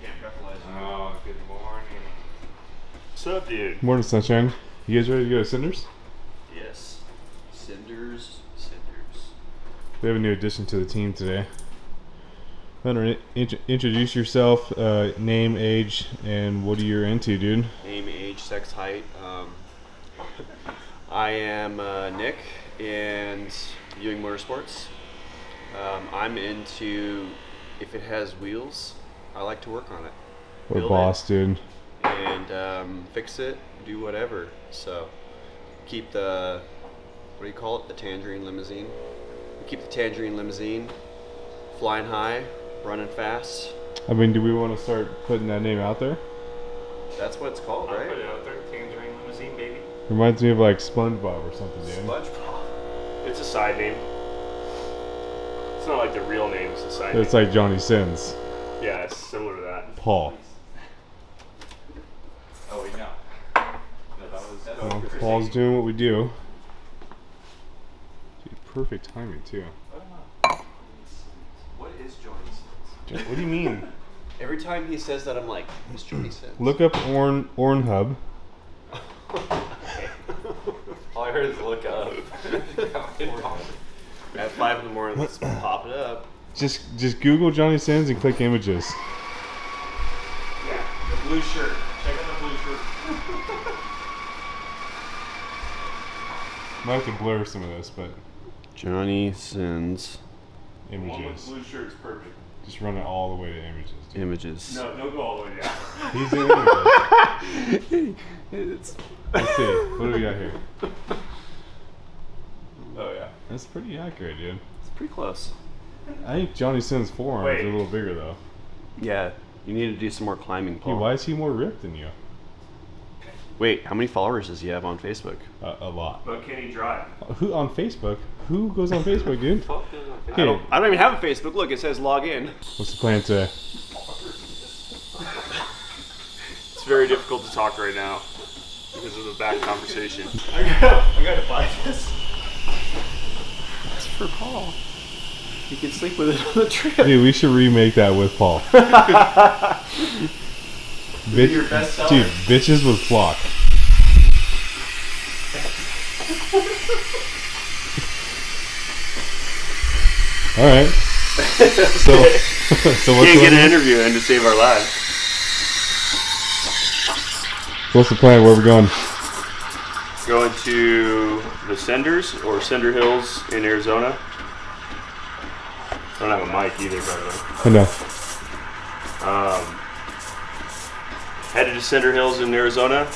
Oh, good morning. What's up, dude? Morning, sunshine. You guys ready to go to Cinders? Yes. Cinders. We have a new addition to the team today. Hunter, introduce yourself, name, age, and what are you into, dude? Name, age, sex, height. I am Nick, and viewing motorsports. I'm into, if it has wheels, I like to work on it. What a boss, dude. And fix it, do whatever. So keep the, what do you call it? The Tangerine Limousine. We keep the Tangerine Limousine flying high, running fast. I mean, do we want to start putting that name out there? That's what it's called, right? Put it out there, Tangerine Limousine, baby. Reminds me of like SpongeBob or something, dude. SpongeBob. It's a side name. It's not like the real name, it's a side It's name. like Johnny Sins. Yeah, it's similar to that. Paul. Oh, wait, no. Well, Paul's doing what we do. Dude, perfect timing, too. What is Johnny Sins? What do you mean? Every time he says that, I'm like, who's Johnny Sins? Look up Ornhub. All I heard is look up. At 5 in the morning, let's pop it up. Just Google Johnny Sins and click images. Yeah, the blue shirt. Check out the blue shirt. Might have to blur some of this, but Johnny Sins The one with images. blue shirt is perfect. Just run it all the way to images, dude. images. No, don't go all the way down. He's in images. Let's see. What do we got here? Oh, yeah. That's pretty accurate, dude. It's pretty close. I think Johnny Sins' forearms Wait. are a little bigger, though. Yeah, you need to do some more climbing, Hey, Paul. why is he more ripped than you? Wait, how many followers does he have on Facebook? A lot. But can he drive? Who on Facebook? Who goes on Facebook, dude? I don't even have a Facebook. Look, it says log in. What's the plan today? It's very difficult to talk right now because of the back conversation. I gotta buy this. It's for Paul. He can sleep with it on the trip. Dude, we should remake that with Paul. Your best seller. Dude, bitches with flock. All right. So what's Can't get the, an interview in to save our lives. what's the plan? Where are we going? Going to the Cinders or Cinder Hills in Arizona. I don't have a mic either, by the way. I know. Headed to Cinder Hills in Arizona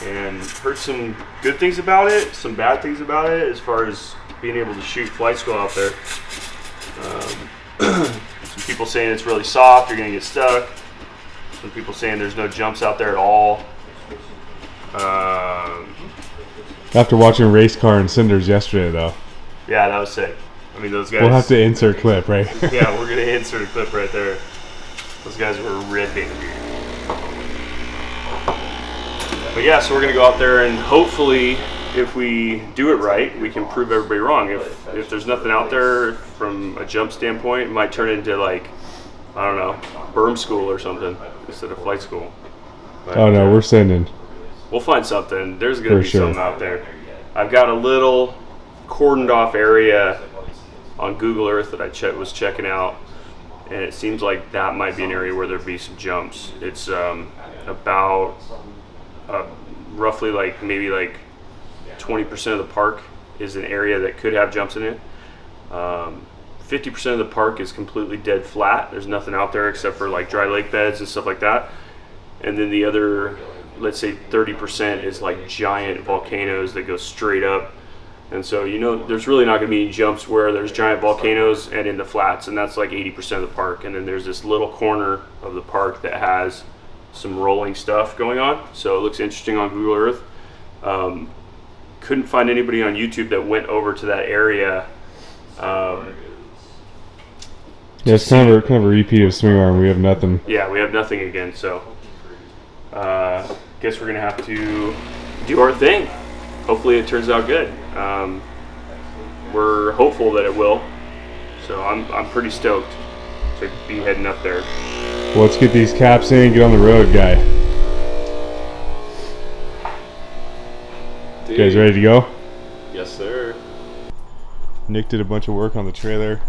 and heard some good things about it, some bad things about it as far as being able to shoot flight school out there. Some people saying it's really soft, you're going to get stuck. Some people saying there's no jumps out there at all. After watching Race Car and Cinders yesterday, though, Yeah, that was sick. I mean, those guys... we'll have to insert clip, right? Yeah, we're going to insert a clip right there. Those guys were ripping. But yeah, so we're going to go out there and hopefully, if we do it right, we can prove everybody wrong. If there's nothing out there from a jump standpoint, it might turn into like, I don't know, berm school or something instead of flight school. But, Oh no, we're sending. we'll find something. There's going to For be sure. something out there. I've got a little cordoned off area on Google Earth that I was checking out, and it seems like that might be an area where there'd be some jumps. It's about roughly like maybe like 20% of the park is an area that could have jumps in it. 50% of the park is completely dead flat. There's nothing out there except for like dry lake beds and stuff like that. And then the other, let's say 30% is like giant volcanoes that go straight up. And so, you know, there's really not going to be any jumps where there's giant volcanoes and in the flats, and that's like 80% of the park. And then there's this little corner of the park that has some rolling stuff going on. So it looks interesting on Google Earth. Couldn't find anybody on YouTube that went over to that area. Yeah, it's kind of a repeat of Swing Arm. We have nothing. Yeah, we have nothing again, so guess we're gonna have to do our thing. Hopefully it turns out good. We're hopeful that it will, so I'm pretty stoked to be heading up there. Well, let's get these caps in and get on the road, guy. You guys ready to go? Yes, sir. Nick did a bunch of work on the trailer.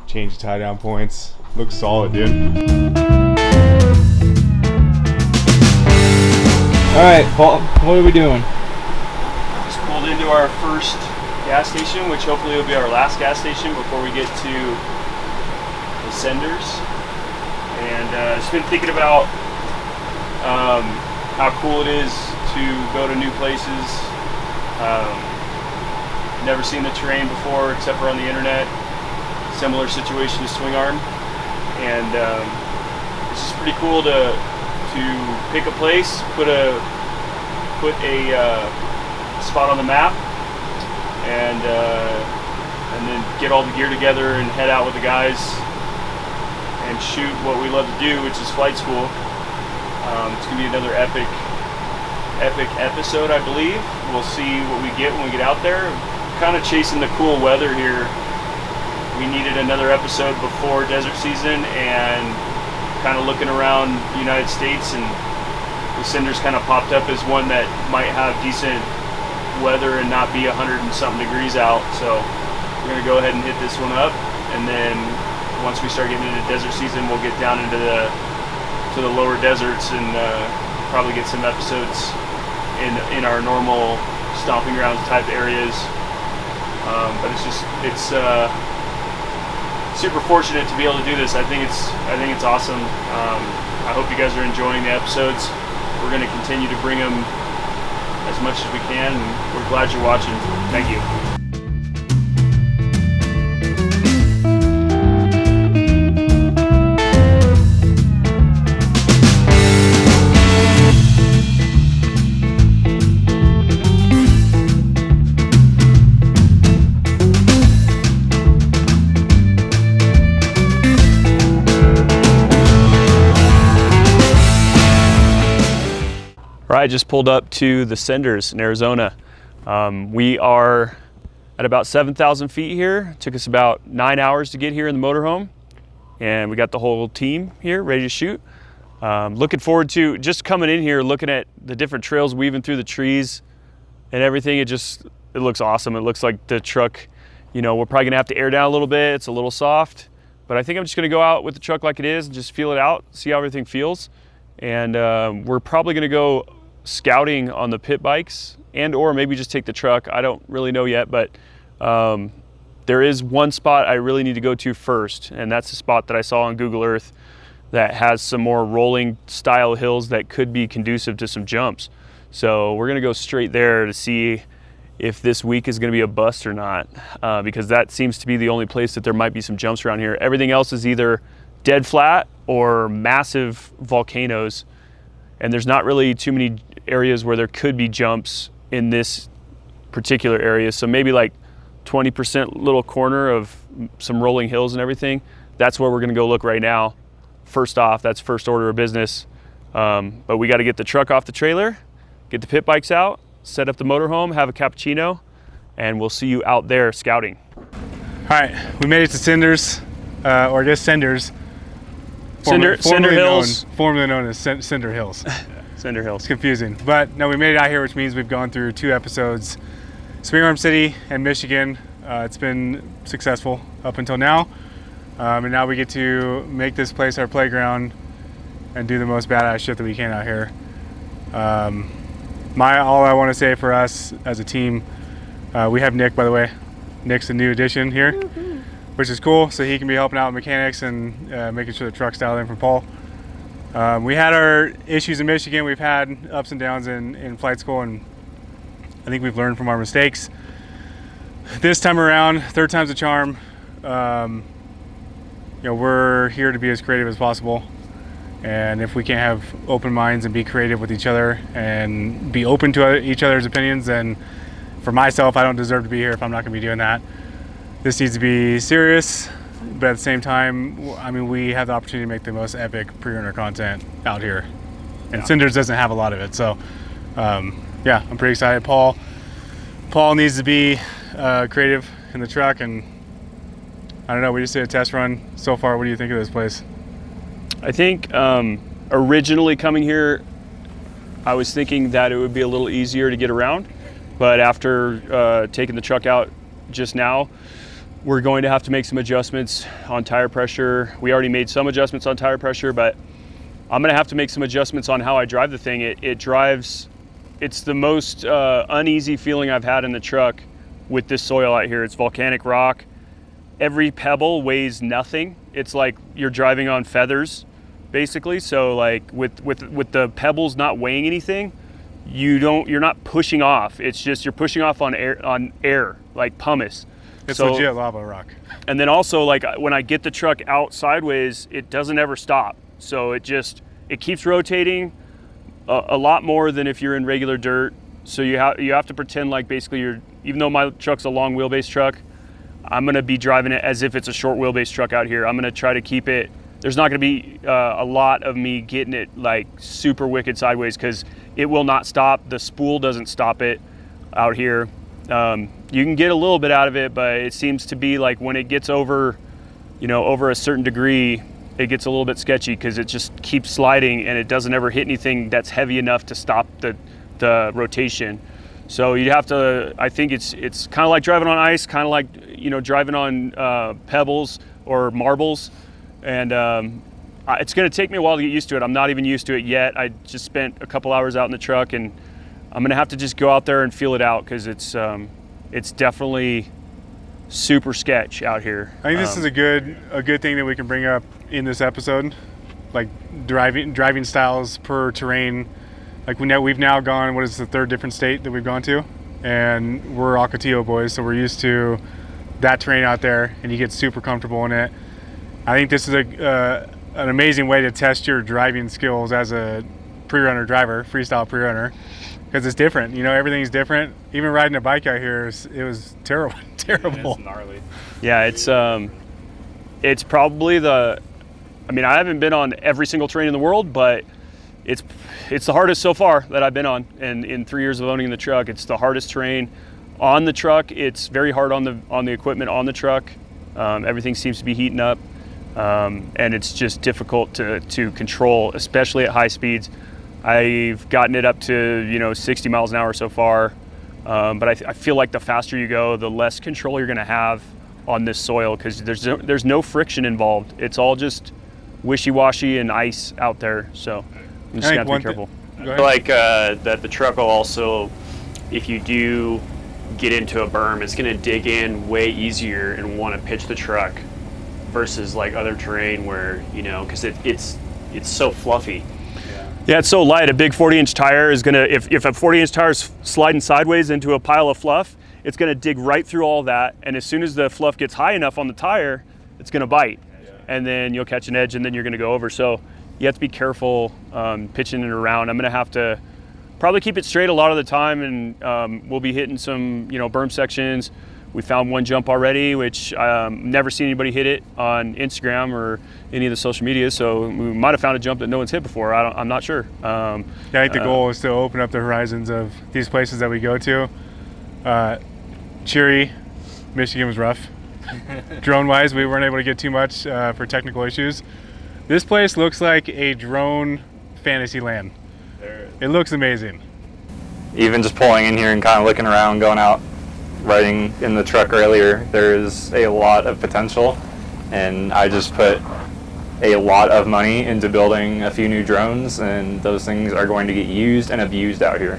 Changed tie down points. Looks solid, dude. Alright, Paul, what are we doing? Just pulled into our first gas station, which hopefully will be our last gas station before we get to the Cinders. And just been thinking about how cool it is to go to new places. Never seen the terrain before except for on the internet. Similar situation to Swing Arm, and it's just pretty cool to pick a place, put a spot on the map, and then get all the gear together and head out with the guys and shoot what we love to do, which is flight school. It's gonna be another epic episode, I believe. We'll see what we get when we get out there. Kind of chasing the cool weather here. We needed another episode before desert season, and kind of looking around the United States, and the Cinders kind of popped up as one that might have decent weather and not be 100 and something degrees out. So we're gonna go ahead and hit this one up, and then once we start getting into desert season, we'll get down into the lower deserts and probably get some episodes in our normal stomping grounds type areas. But it's super fortunate to be able to do this. I think it's awesome. I hope you guys are enjoying the episodes. We're going to continue to bring them as much as we can, and we're glad you're watching. Thank you. I just pulled up to the Cinders in Arizona. We are at about 7,000 feet here. It took us about 9 hours to get here in the motorhome, and we got the whole team here ready to shoot. Looking forward to just coming in here, looking at the different trails weaving through the trees and everything. It looks awesome. It looks like the truck, we're probably gonna have to air down a little bit. It's a little soft, but I think I'm just gonna go out with the truck like it is and just feel it out, see how everything feels. And we're probably gonna go scouting on the pit bikes, and or maybe just take the truck. I don't really know yet, but there is one spot I really need to go to first, and that's the spot that I saw on Google Earth that has some more rolling style hills that could be conducive to some jumps. So we're gonna go straight there to see if this week is gonna be a bust or not, because that seems to be the only place that there might be some jumps around here. Everything else is either dead flat or massive volcanoes, and there's not really too many areas where there could be jumps in this particular area. So maybe like 20% little corner of some rolling hills and everything. That's where we're gonna go look right now. First off, that's first order of business. But we gotta get the truck off the trailer, get the pit bikes out, set up the motorhome, have a cappuccino, and we'll see you out there scouting. All right, we made it to Cinders, or I guess Cinders. Cinder Hills. Formerly known as Cinder Hills. Cinder Hills. It's confusing, but no, we made it out here, which means we've gone through 2 episodes, Swing Arm City and Michigan. It's been successful up until now, and now we get to make this place our playground and do the most badass shit that we can out here. All I want to say for us as a team, we have Nick, by the way. Nick's a new addition here, which is cool, so he can be helping out with mechanics and making sure the truck's dialed in from Paul. We had our issues in Michigan. We've had ups and downs in flight school, and I think we've learned from our mistakes. This time around, third time's a charm. We're here to be as creative as possible, and if we can't have open minds and be creative with each other and be open to each other's opinions, then for myself, I don't deserve to be here if I'm not going to be doing that. This needs to be serious, but at the same time, we have the opportunity to make the most epic pre-runner content out here, and Cinders doesn't have a lot of it. So, I'm pretty excited. Paul needs to be creative in the truck, and I don't know. We just did a test run so far. What do you think of this place? I think originally coming here, I was thinking that it would be a little easier to get around, but after taking the truck out just now, we're going to have to make some adjustments on tire pressure. We already made some adjustments on tire pressure, but I'm gonna have to make some adjustments on how I drive the thing. It drives, it's the most uneasy feeling I've had in the truck with this soil out here. It's volcanic rock. Every pebble weighs nothing. It's like you're driving on feathers, basically. So like with the pebbles not weighing anything, you're not pushing off. It's just you're pushing off on air like pumice. It's legit lava rock. And then also, like, when I get the truck out sideways, it doesn't ever stop. So it keeps rotating a lot more than if you're in regular dirt. So you have to pretend like basically even though my truck's a long wheelbase truck, I'm gonna be driving it as if it's a short wheelbase truck out here. I'm gonna try to keep it, there's not gonna be a lot of me getting it like super wicked sideways, because it will not stop. The spool doesn't stop it out here. You can get a little bit out of it, but it seems to be like when it gets over a certain degree, it gets a little bit sketchy because it just keeps sliding and it doesn't ever hit anything that's heavy enough to stop the rotation. So you'd have to, I think it's kind of like driving on ice, kind of like, driving on pebbles or marbles. And it's going to take me a while to get used to it. I'm not even used to it yet. I just spent a couple hours out in the truck, and I'm gonna have to just go out there and feel it out, because it's definitely super sketch out here. I think this is a good thing that we can bring up in this episode, like driving styles per terrain. Like we've now gone, what is the third different state that we've gone to, and we're Ocotillo boys, so we're used to that terrain out there, and you get super comfortable in it. I think this is an amazing way to test your driving skills as a pre-runner driver, freestyle pre-runner. Because it's different, everything's different. Even riding a bike out here, it was terrible. It's gnarly. Yeah, it's probably I haven't been on every single terrain in the world, but it's the hardest so far that I've been on. And in 3 years of owning the truck, it's the hardest terrain on the truck. It's very hard on the equipment on the truck. Everything seems to be heating up, and it's just difficult to control, especially at high speeds. I've gotten it up to 60 miles an hour so far, but I feel like the faster you go, the less control you're going to have on this soil, because there's no friction involved. It's all just wishy-washy and ice out there. So you just got to be careful. I feel like that the truck will also, if you do get into a berm, it's going to dig in way easier and want to pitch the truck versus like other terrain where because it's so fluffy. Yeah, it's so light. A big 40-inch tire is gonna, if a 40-inch tire is sliding sideways into a pile of fluff, it's gonna dig right through all that. And as soon as the fluff gets high enough on the tire, it's gonna bite. And then you'll catch an edge, and then you're gonna go over. So you have to be careful pitching it around. I'm gonna have to probably keep it straight a lot of the time, and we'll be hitting some, berm sections. We found one jump already, which never seen anybody hit it on Instagram or any of the social media. So we might have found a jump that no one's hit before. I'm not sure. I think the goal is to open up the horizons of these places that we go to. Cheery, Michigan was rough. Drone-wise, we weren't able to get too much for technical issues. This place looks like a drone fantasy land. It looks amazing. Even just pulling in here and kind of looking around, going out, riding in the truck earlier, there's a lot of potential, and I just put a lot of money into building a few new drones, and those things are going to get used and abused out here.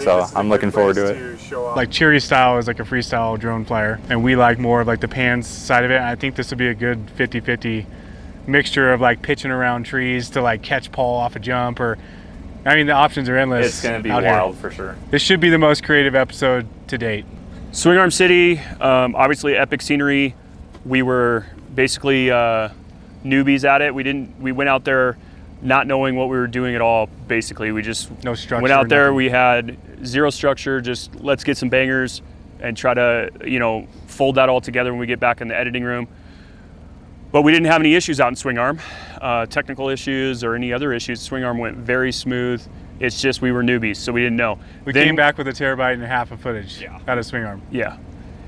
So I'm looking forward to it. Like Cheery's style is like a freestyle drone flyer, and we like more of like the pans side of it. And I think this would be a good 50-50 mixture of like pitching around trees to like catch Paul off a jump, or the options are endless. It's going to be out wild here. For sure. This should be the most creative episode to date. Swing Arm City, obviously epic scenery. We were basically newbies at it. We went out there not knowing what we were doing at all. Basically, we just no structure, went out there. Nothing. We had zero structure. Just let's get some bangers and try to fold that all together when we get back in the editing room. But we didn't have any issues out in Swing Arm, technical issues or any other issues. Swing Arm went very smooth. It's just we were newbies, so we didn't know. We came back with a terabyte and a half of footage out of Swing Arm. Yeah.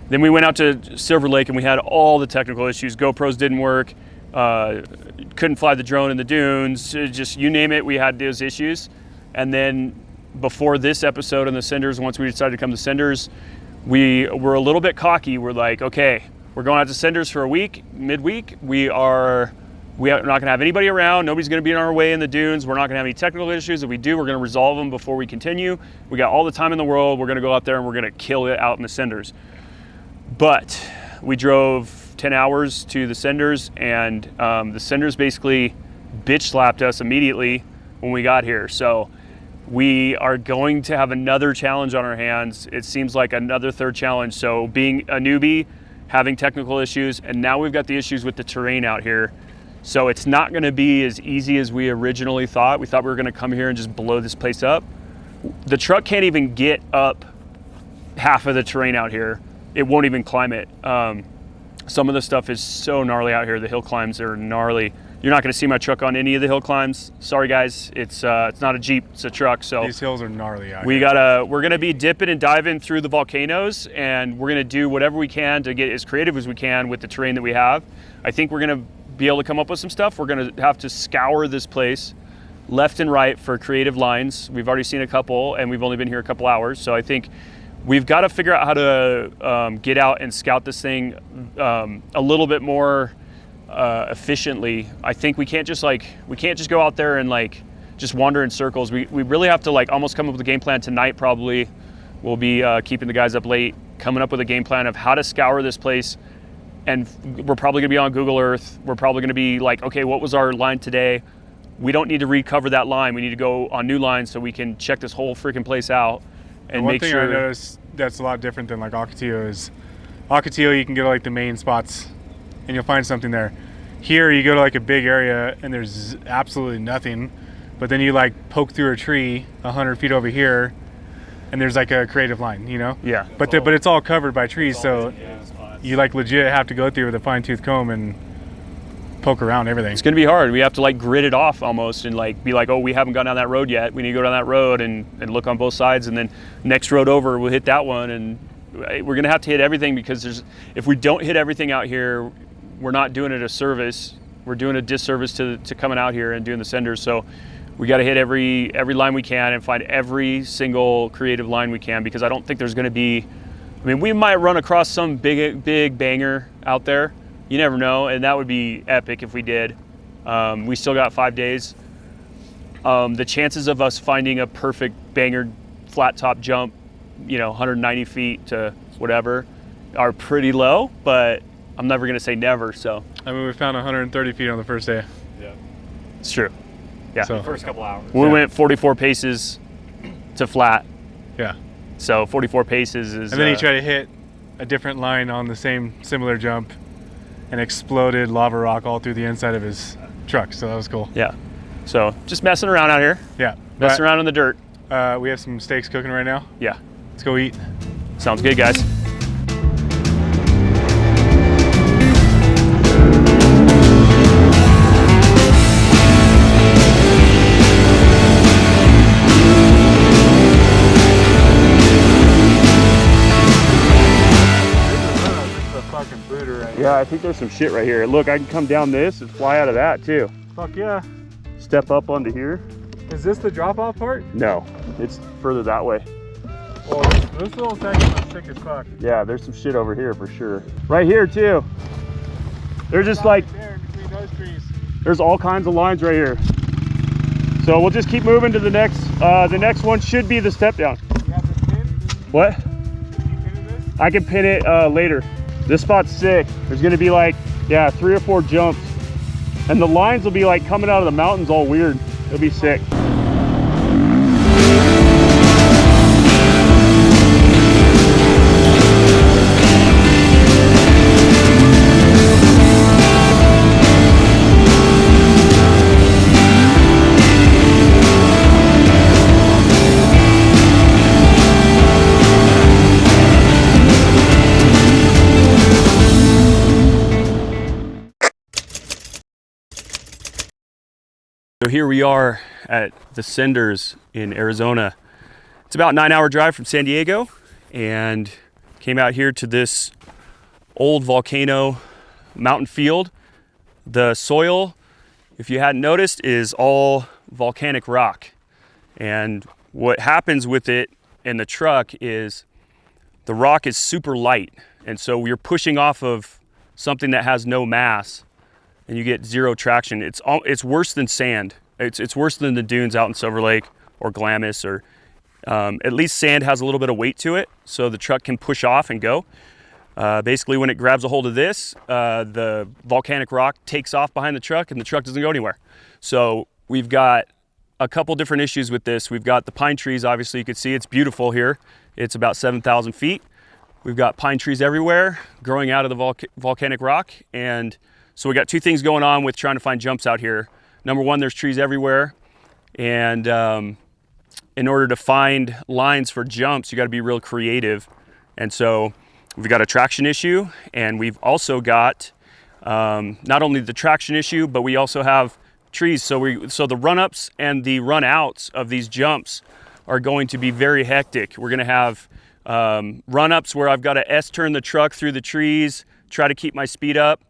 Then we went out to Silver Lake, and we had all the technical issues. GoPros didn't work. couldn't fly the drone in the dunes, just you name it, we had those issues. And then before this episode on the Cinders, once we decided to come to Cinders, we were a little bit cocky. We're like, okay, we're going out to Cinders for a week, midweek. We are not going to have anybody around. Nobody's going to be in our way in the dunes. We're not going to have any technical issues. If we do, we're going to resolve them before we continue. We got all the time in the world. We're going to go out there and we're going to kill it out in the Cinders. But we drove 10 hours to the Cinders, and the Cinders basically bitch slapped us immediately when we got here. So we are going to have another challenge on our hands. It seems like another third challenge. So being a newbie, having technical issues, and now we've got the issues with the terrain out here. So it's not going to be as easy as we originally thought. We thought we were going to come here and just blow this place up. The truck can't even get up half of the terrain out here. It won't even climb it. Some of the stuff is so gnarly out here. The hill climbs are gnarly. You're not going to see my truck on any of the hill climbs. Sorry guys, it's not a Jeep, it's a truck. So these hills are gnarly out here. We're gonna be dipping and diving through the volcanoes, and we're gonna do whatever we can to get as creative as we can with the terrain that we have. I think we're gonna be able to come up with some stuff. We're gonna have to scour this place left and right for creative lines. We've already seen a couple, and we've only been here a couple hours. So I think we've got to figure out how to get out and scout this thing a little bit more efficiently. I think we can't just go out there and just wander in circles. We really have to almost come up with a game plan tonight. Probably we'll be keeping the guys up late, coming up with a game plan of how to scour this place. And we're probably gonna be on Google Earth. We're probably gonna be like, okay, what was our line today? We don't need to recover that line. We need to go on new lines so we can check this whole freaking place out and make sure. One thing I noticed that's a lot different than Ocotillo is Ocotillo, you can go to the main spots and you'll find something there. Here you go to a big area and there's absolutely nothing, but then you poke through a tree 100 feet over here and there's a creative line, Yeah. But it's all covered by trees, so you legit have to go through with a fine-tooth comb and poke around everything. It's gonna be hard. We have to grid it off almost and be oh, we haven't gone down that road yet. We need to go down that road and look on both sides, and then next road over we'll hit that one, and we're gonna have to hit everything, because if we don't hit everything out here, we're not doing it a service. We're doing a disservice to coming out here and doing the Cinders. So we got to hit every line we can and find every single creative line we can, because I don't think there's going to be. I mean, we might run across some big banger out there. You never know, and that would be epic if we did. We still got 5 days. The chances of us finding a perfect banger flat top jump, 190 feet to whatever, are pretty low, but I'm never going to say never. So I mean, we found 130 feet on the first day. Yeah, it's true. Yeah, so, the first couple hours. We went 44 paces to flat. Yeah. So 44 paces is. And then he tried to hit a different line on the similar jump, and exploded lava rock all through the inside of his truck. So that was cool. Yeah. So just messing around out here. Yeah. Messing around in the dirt. We have some steaks cooking right now. Yeah. Let's go eat. Sounds good, guys. Yeah, I think there's some shit right here. Look, I can come down this and fly out of that too. Fuck yeah. Step up onto here. Is this the drop-off part? No, it's further that way. Well, this little section is sick as fuck. Yeah, there's some shit over here for sure. Right here too. There's just there between those trees. There's all kinds of lines right here. So we'll just keep moving to the next. The next one should be the step down. You have this pin? What? Can you pin this? I can pin it later. This spot's sick. There's gonna be 3 or 4 jumps. And the lines will be coming out of the mountains all weird. It'll be sick. So here we are at the Cinders in Arizona. It's about a 9-hour drive from San Diego, and came out here to this old volcano mountain field The soil, if you hadn't noticed, is all volcanic rock. And what happens with it in the truck is the rock is super light. And so you're pushing off of something that has no mass and you get zero traction. It's worse than sand. It's worse than the dunes out in Silver Lake or Glamis, or at least sand has a little bit of weight to it, so the truck can push off and go. Basically, when it grabs a hold of this, the volcanic rock takes off behind the truck and the truck doesn't go anywhere. So we've got a couple different issues with this. We've got the pine trees. Obviously, you can see it's beautiful here. It's about 7,000 feet. We've got pine trees everywhere growing out of the volcanic rock. And so we got two things going on with trying to find jumps out here. Number one, there's trees everywhere. And in order to find lines for jumps, you got to be real creative. And so we've got a traction issue, and we've also got not only the traction issue, but we also have trees. So the run-ups and the run-outs of these jumps are going to be very hectic. We're going to have run-ups where I've got to S-turn the truck through the trees, try to keep my speed up,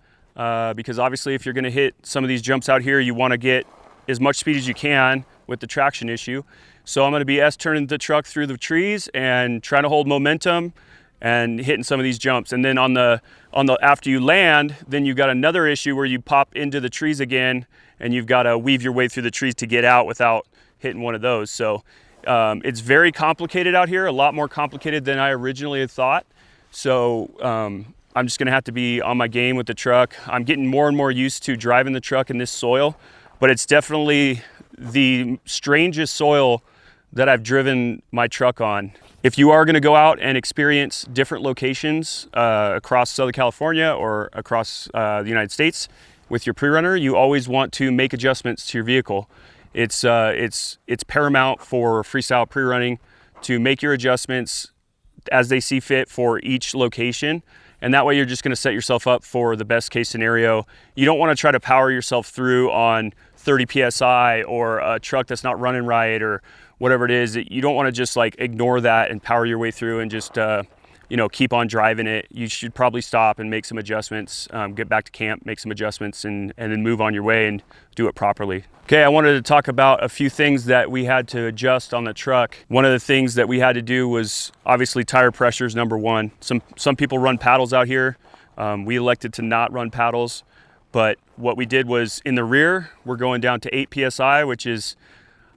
because obviously if you're going to hit some of these jumps out here, you want to get as much speed as you can with the traction issue. So I'm going to be S-turning the truck through the trees and trying to hold momentum and hitting some of these jumps. And then on the after you land, then you've got another issue where you pop into the trees again, and you've got to weave your way through the trees to get out without hitting one of those. So it's very complicated out here, a lot more complicated than I originally had thought. So I'm just going to have to be on my game with the truck. I'm getting more and more used to driving the truck in this soil, but it's definitely the strangest soil that I've driven my truck on. If you are going to go out and experience different locations across Southern California or across the United States with your pre-runner, you always want to make adjustments to your vehicle. It's paramount for freestyle pre-running to make your adjustments as they see fit for each location. And that way you're just going to set yourself up for the best case scenario. You don't want to try to power yourself through on 30 PSI or a truck that's not running right or whatever it is. You don't want to just like ignore that and power your way through and just keep on driving it. You should probably stop and make some adjustments, get back to camp, make some adjustments, and then move on your way and do it properly. Okay, I wanted to talk about a few things that we had to adjust on the truck. One of the things that we had to do was obviously tire pressure is number one. Some people run paddles out here. We elected to not run paddles, but what we did was in the rear, we're going down to 8 PSI, which is,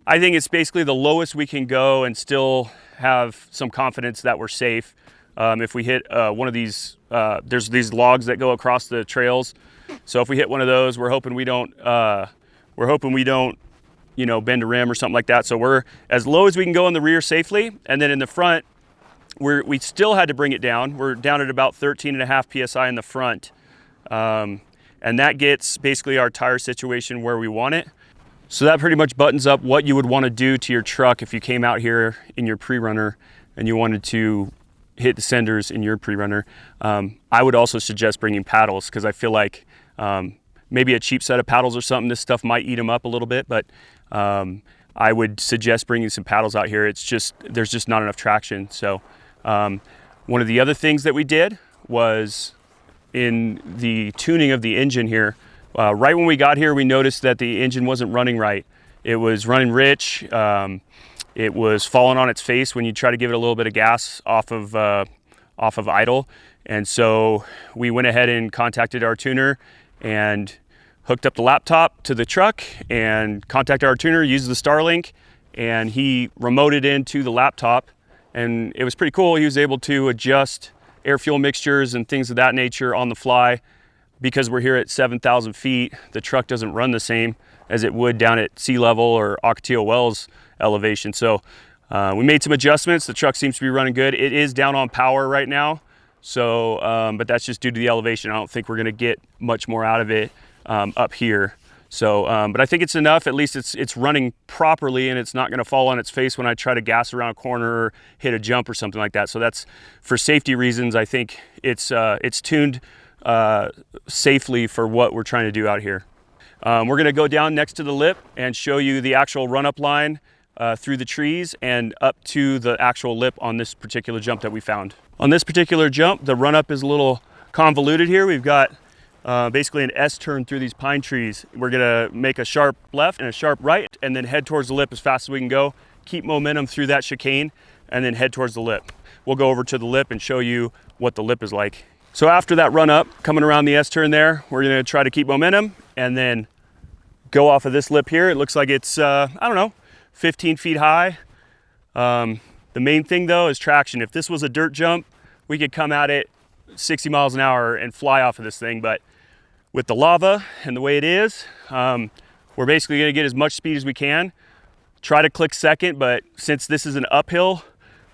I think it's basically the lowest we can go and still have some confidence that we're safe. If we hit one of these, there's these logs that go across the trails. So if we hit one of those, we're hoping we don't, bend a rim or something like that. So we're as low as we can go in the rear safely. And then in the front, we still had to bring it down. We're down at about 13.5 PSI in the front. And that gets basically our tire situation where we want it. So that pretty much buttons up what you would want to do to your truck if you came out here in your pre-runner and you wanted to hit the cinders in your pre-runner. I would also suggest bringing paddles because I feel like maybe a cheap set of paddles or something, this stuff might eat them up a little bit, but I would suggest bringing some paddles out here. There's just not enough traction. So one of the other things that we did was in the tuning of the engine here. Right when we got here, we noticed that the engine wasn't running right. It was running rich. It was falling on its face when you try to give it a little bit of gas off of idle. And so we went ahead and contacted our tuner and hooked up the laptop to the truck and contacted our tuner, used the Starlink, and he remoted into the laptop. And it was pretty cool. He was able to adjust air fuel mixtures and things of that nature on the fly. Because we're here at 7,000 feet, the truck doesn't run the same as it would down at sea level or Ocotillo Wells elevation. So we made some adjustments. The truck seems to be running good. It is down on power right now. So, but that's just due to the elevation. I don't think we're gonna get much more out of it up here. So, but I think it's enough. At least it's running properly and it's not gonna fall on its face when I try to gas around a corner or hit a jump or something like that. So that's for safety reasons. I think it's tuned safely for what we're trying to do out here. We're gonna go down next to the lip and show you the actual run-up line through the trees and up to the actual lip on this particular jump that we found. On this particular jump, the run-up is a little convoluted here. We've got basically an S turn through these pine trees. We're gonna make a sharp left and a sharp right, and then head towards the lip as fast as we can go. Keep momentum through that chicane, and then head towards the lip. We'll go over to the lip and show you what the lip is like. So after that run up, coming around the S turn there, we're gonna try to keep momentum and then go off of this lip here. It looks like it's, I don't know, 15 feet high. The main thing though is traction. If this was a dirt jump, we could come at it 60 miles an hour and fly off of this thing, but with the lava and the way it is, we're basically gonna get as much speed as we can. Try to click second, but since this is an uphill,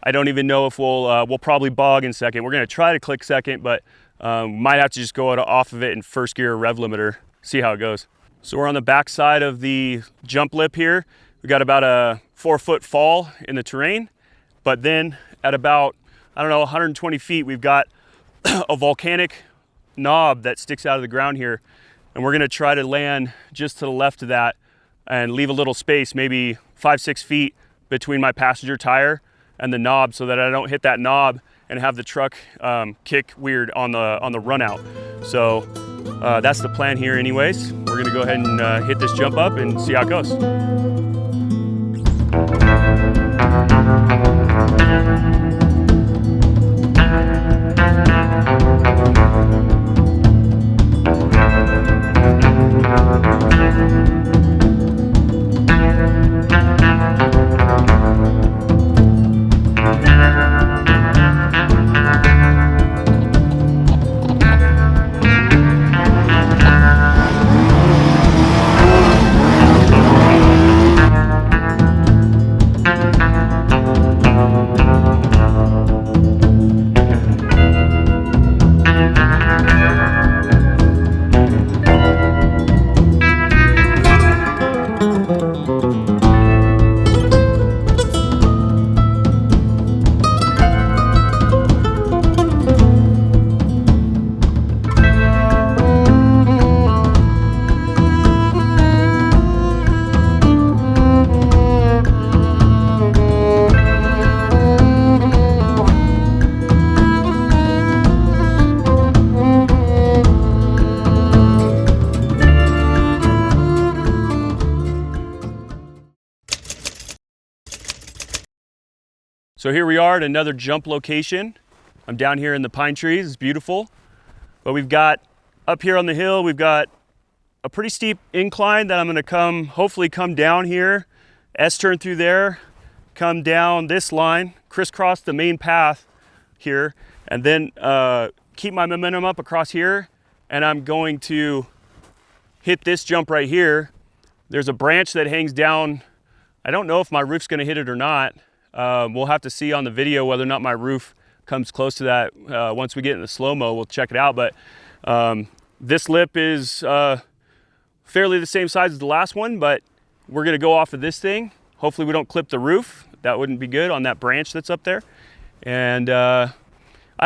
I don't even know if we'll probably bog in second. We're gonna try to click second, but might have to just go off of it in first gear rev limiter, see how it goes. So we're on the back side of the jump lip here. We got about a 4-foot fall in the terrain, but then at about, I don't know, 120 feet, we've got a volcanic knob that sticks out of the ground here. And we're gonna try to land just to the left of that and leave a little space, maybe 5-6 feet between my passenger tire and the knob, so that I don't hit that knob and have the truck kick weird on the run out. So that's the plan here anyways. We're gonna go ahead and hit this jump up and see how it goes. So here we are at another jump location. I'm down here in the pine trees, it's beautiful. But we've got, up here on the hill, we've got a pretty steep incline that I'm gonna hopefully come down here, S-turn through there, come down this line, crisscross the main path here, and then keep my momentum up across here, and I'm going to hit this jump right here. There's a branch that hangs down. I don't know if my roof's gonna hit it or not. We'll have to see on the video whether or not my roof comes close to that. Once we get in the slow-mo, we'll check it out. But this lip is fairly the same size as the last one, but we're gonna go off of this thing. Hopefully we don't clip the roof. That wouldn't be good on that branch that's up there. And I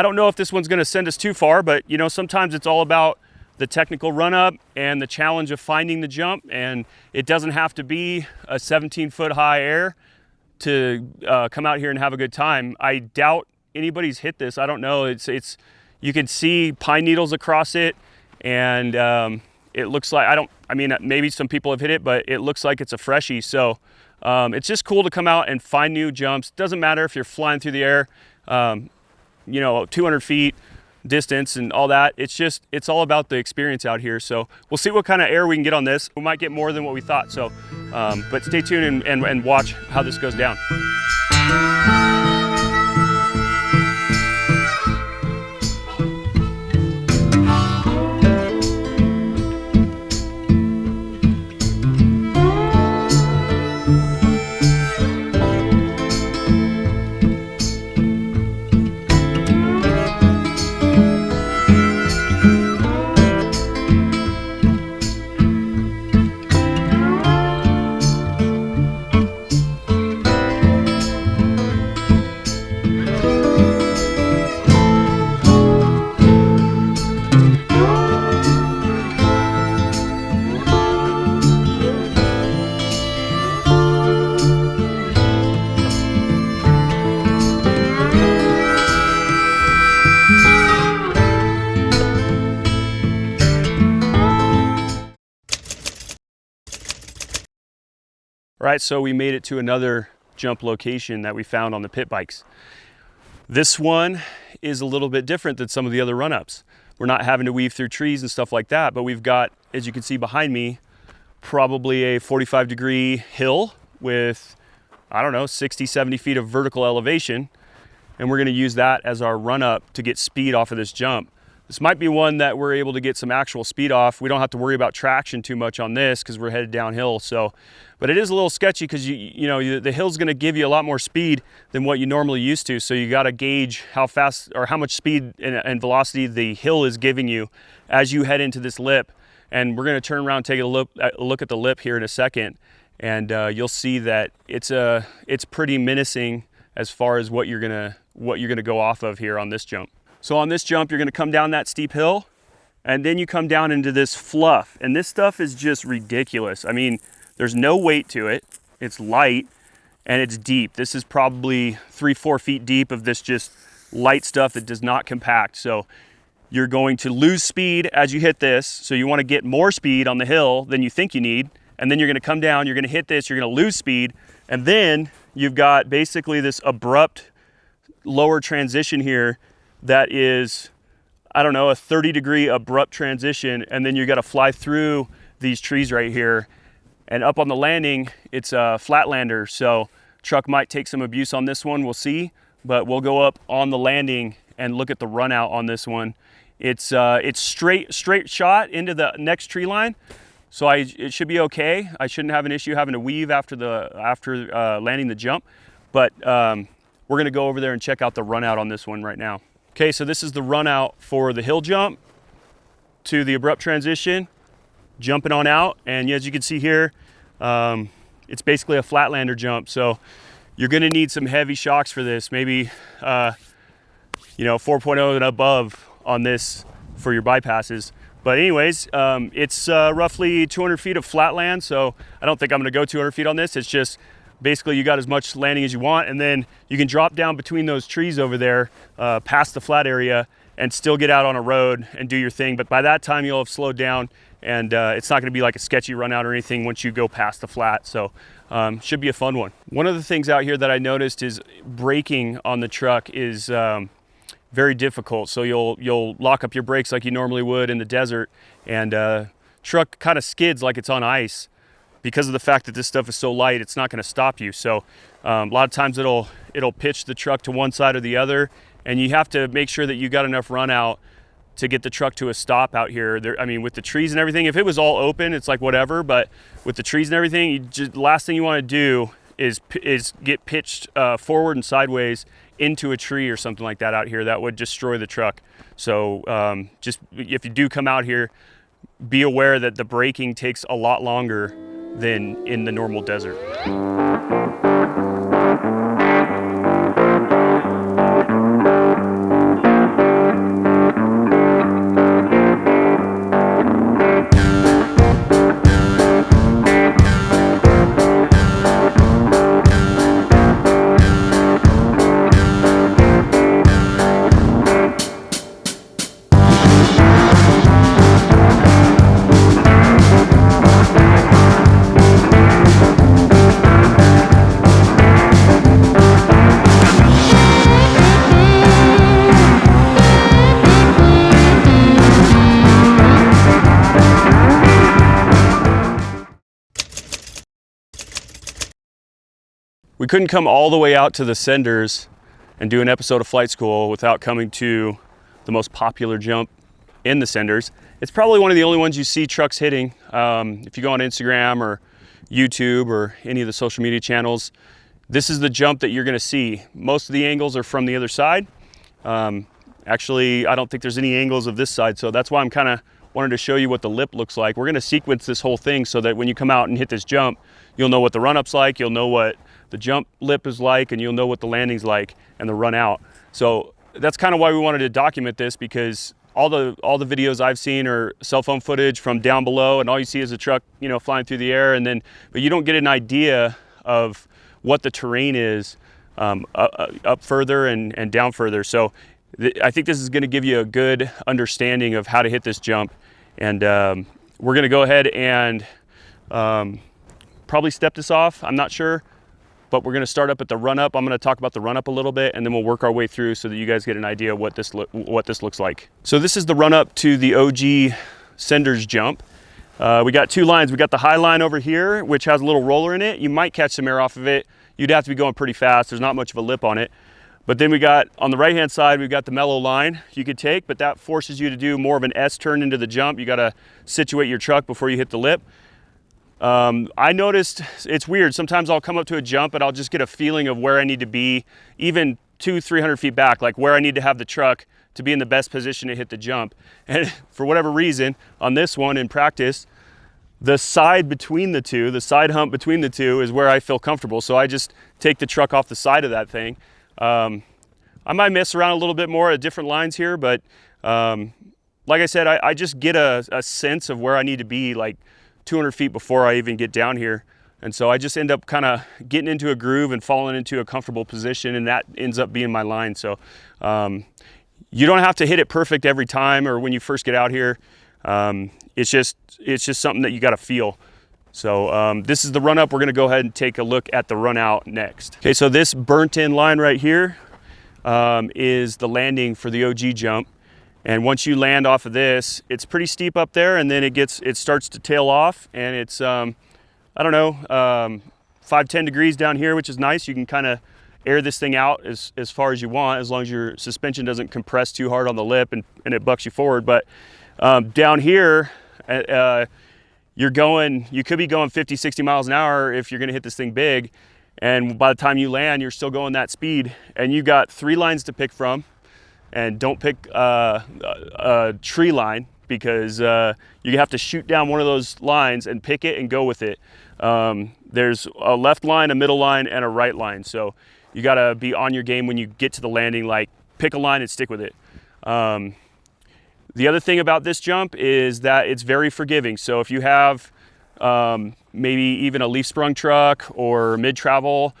don't know if this one's gonna send us too far, but you know, sometimes it's all about the technical run up and the challenge of finding the jump. And it doesn't have to be a 17-foot high air to come out here and have a good time. I doubt anybody's hit this. I don't know. It's you can see pine needles across it, and it looks like maybe some people have hit it, but it looks like it's a freshie. So it's just cool to come out and find new jumps. Doesn't matter if you're flying through the air, 200 feet distance and all that. It's all about the experience out here. So we'll see what kind of air we can get on this. We might get more than what we thought. So, but stay tuned and watch how this goes down. All right, so we made it to another jump location that we found on the pit bikes. This one is a little bit different than some of the other run-ups. We're not having to weave through trees and stuff like that, but we've got, as you can see behind me, probably a 45-degree hill with, I don't know, 60, 70 feet of vertical elevation. And we're gonna use that as our run-up to get speed off of this jump. This might be one that we're able to get some actual speed off. We don't have to worry about traction too much on this because we're headed downhill. So, but it is a little sketchy because the hill's going to give you a lot more speed than what you normally used to. So you got to gauge how fast or how much speed and velocity the hill is giving you as you head into this lip. And we're going to turn around and take a look at the lip here in a second, and you'll see that it's pretty menacing as far as what you're gonna go off of here on this jump. So on this jump, you're gonna come down that steep hill, and then you come down into this fluff. And this stuff is just ridiculous. I mean, there's no weight to it. It's light, and it's deep. This is probably 3-4 feet deep of this just light stuff that does not compact. So you're going to lose speed as you hit this. So you wanna get more speed on the hill than you think you need. And then you're gonna come down, you're gonna hit this, you're gonna lose speed. And then you've got basically this abrupt lower transition here that is, I don't know, a 30-degree abrupt transition, and then you got to fly through these trees right here. And up on the landing, it's a flatlander, so truck might take some abuse on this one, we'll see, but we'll go up on the landing and look at the run out on this one. It's straight shot into the next tree line, so it should be okay. I shouldn't have an issue having to weave after landing the jump, but we're gonna go over there and check out the run out on this one right now. Okay, so this is the run out for the hill jump to the abrupt transition, jumping on out. And as you can see here, it's basically a flatlander jump. So you're gonna need some heavy shocks for this, maybe 4.0 and above on this for your bypasses. But anyways, it's roughly 200 feet of flatland. So I don't think I'm gonna go 200 feet on this. It's just, basically you got as much landing as you want, and then you can drop down between those trees over there past the flat area and still get out on a road and do your thing. But by that time you'll have slowed down, and it's not gonna be like a sketchy run out or anything once you go past the flat. So should be a fun one. One of the things out here that I noticed is braking on the truck is very difficult. So you'll lock up your brakes like you normally would in the desert, and truck kind of skids like it's on ice. Because of the fact that this stuff is so light, it's not going to stop you. So a lot of times it'll pitch the truck to one side or the other, and you have to make sure that you got enough run out to get the truck to a stop out here. I mean, with the trees and everything, if it was all open, it's like whatever, but with the trees and everything, the last thing you want to do is get pitched forward and sideways into a tree or something like that out here. That would destroy the truck. So just if you do come out here, be aware that the braking takes a lot longer than in the normal desert. We couldn't come all the way out to the Cinders and do an episode of Flight School without coming to the most popular jump in the Cinders. It's probably one of the only ones you see trucks hitting. If you go on Instagram or YouTube or any of the social media channels, this is the jump that you're gonna see. Most of the angles are from the other side. Actually, I don't think there's any angles of this side, so that's why I'm kind of wanted to show you what the lip looks like. We're gonna sequence this whole thing so that when you come out and hit this jump, you'll know what the run-up's like, you'll know what the jump lip is like, and you'll know what the landing's like and the run out. So that's kind of why we wanted to document this, because all the videos I've seen are cell phone footage from down below, and all you see is a truck, flying through the air, but you don't get an idea of what the terrain is up further and down further. So I think this is going to give you a good understanding of how to hit this jump, and we're going to go ahead and probably step this off, I'm not sure. But we're gonna start up at the run up. I'm gonna talk about the run up a little bit, and then we'll work our way through so that you guys get an idea of what this looks like. So this is the run up to the OG Cinder's jump. We got 2 lines. We got the high line over here, which has a little roller in it. You might catch some air off of it. You'd have to be going pretty fast. There's not much of a lip on it. But then we got, on the right-hand side, we've got the mellow line you could take, but that forces you to do more of an S turn into the jump. You gotta situate your truck before you hit the lip. I noticed, it's weird, sometimes I'll come up to a jump and I'll just get a feeling of where I need to be, even 200-300 feet back, like where I need to have the truck to be in the best position to hit the jump. And for whatever reason, on this one in practice, the side between the two, the side hump between the two is where I feel comfortable. So I just take the truck off the side of that thing. I might mess around a little bit more at different lines here, but like I said, I just get a sense of where I need to be like 200 feet before I even get down here. And so I just end up kind of getting into a groove and falling into a comfortable position, and that ends up being my line. So you don't have to hit it perfect every time or when you first get out here. It's just something that you got to feel. So this is the run up. We're gonna go ahead and take a look at the run out next. Okay, so this burnt in line right here is the landing for the OG jump. And once you land off of this, it's pretty steep up there, and then it starts to tail off, and it's I don't know, 5-10 degrees down here, which is nice. You can kind of air this thing out as far as you want, as long as your suspension doesn't compress too hard on the lip and it bucks you forward. But down here, you could be going 50-60 miles an hour if you're going to hit this thing big, and by the time you land, you're still going that speed, and you got 3 lines to pick from. And don't pick a tree line, because you have to shoot down one of those lines and pick it and go with it. There's a left line, a middle line, and a right line. So you gotta be on your game when you get to the landing, like pick a line and stick with it. The other thing about this jump is that it's very forgiving. So if you have maybe even a leaf sprung truck or mid-travel,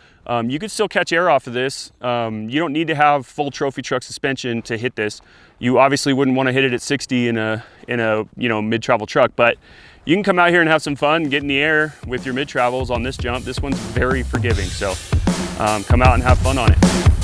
you could still catch air off of this. You don't need to have full trophy truck suspension to hit this. You obviously wouldn't want to hit it at 60 in a mid-travel truck, but you can come out here and have some fun, get in the air with your mid-travels on this jump. This one's very forgiving, so come out and have fun on it.